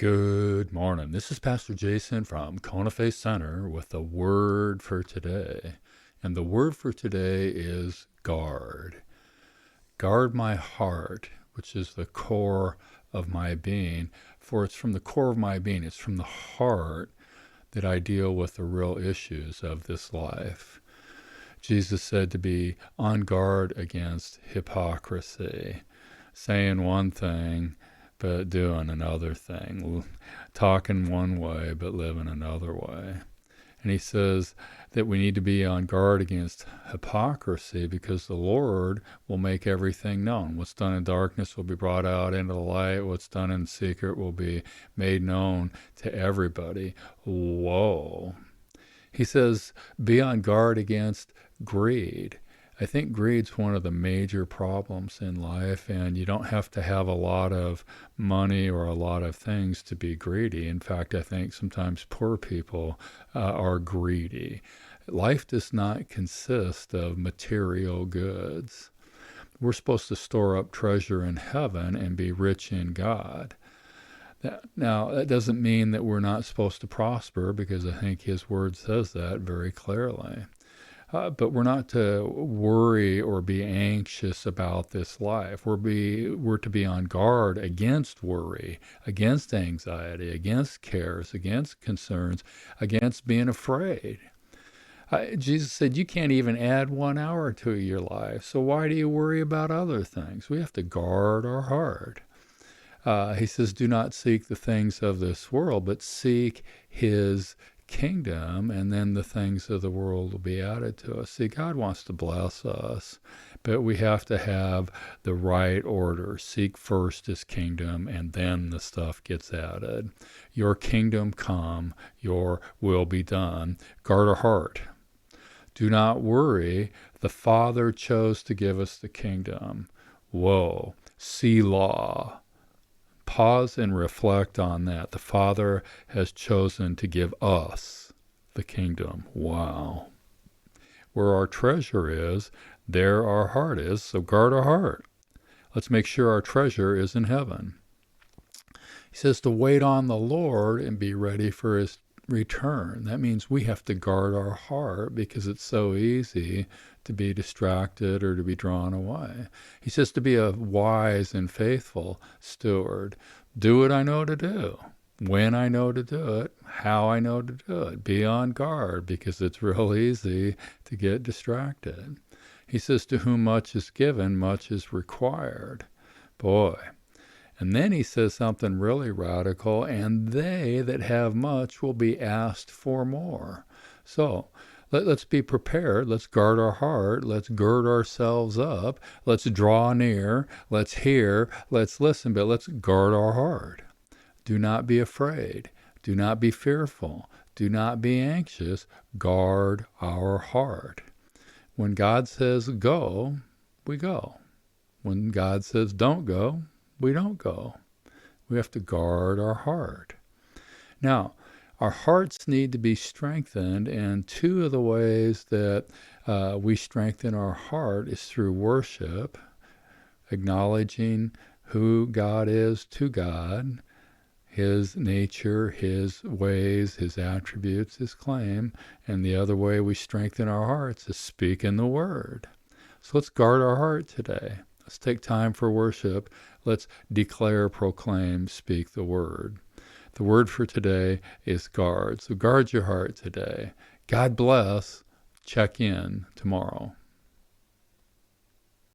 Good morning. This is Pastor Jason from Kona Faith Center with the word for today. And the word for today is guard. Guard my heart, which is the core of my being. For it's from the core of my being, it's from the heart that I deal with the real issues of this life. Jesus said to be on guard against hypocrisy, saying one thing but doing another thing, talking one way but living another way. And he says that we need to be on guard against hypocrisy because the Lord will make everything known. What's done in darkness will be brought out into the light. What's done in secret will be made known to everybody. Whoa. He says, be on guard against greed. I think greed's one of the major problems in life, and you don't have to have a lot of money or a lot of things to be greedy. In fact, I think sometimes poor people are greedy. Life does not consist of material goods. We're supposed to store up treasure in heaven and be rich in God. Now, that doesn't mean that we're not supposed to prosper, because I think his word says that very clearly. But we're not to worry or be anxious about this life. We're to be on guard against worry, against anxiety, against cares, against concerns, against being afraid. Jesus said you can't even add 1 hour to your life, so why do you worry about other things? We have to guard our heart. He says, do not seek the things of this world, but seek his kingdom, and then the things of the world will be added to us. See, God wants to bless us, but we have to have the right order. Seek first his kingdom, and then the stuff gets added. Your kingdom come, your will be done. Guard our heart. Do not worry. The Father chose to give us the kingdom. Whoa. Selah. Pause and reflect on that. The Father has chosen to give us the kingdom. Wow. Where our treasure is, there our heart is, so guard our heart. Let's make sure our treasure is in heaven. He says to wait on the Lord and be ready for his return. That means we have to guard our heart because it's so easy to be distracted or to be drawn away. He says to be a wise and faithful steward. Do what I know to do, when I know to do it, how I know to do it. Be on guard because it's real easy to get distracted. He says to whom much is given, much is required. Boy. And then he says something really radical, and they that have much will be asked for more. So let's be prepared. Let's guard our heart. Let's gird ourselves up. Let's draw near. Let's hear. Let's listen, but let's guard our heart. Do not be afraid. Do not be fearful. Do not be anxious. Guard our heart. When God says go, we go. When God says don't go, we don't go. We have to guard our heart. Now, our hearts need to be strengthened, and two of the ways that we strengthen our heart is through worship, acknowledging who God is to God, his nature, his ways, his attributes, his claim. And the other way we strengthen our hearts is speaking the word. So let's guard our heart today. Let's take time for worship. Let's declare, proclaim, speak the word. The word for today is guard. So guard your heart today. God bless. Check in tomorrow.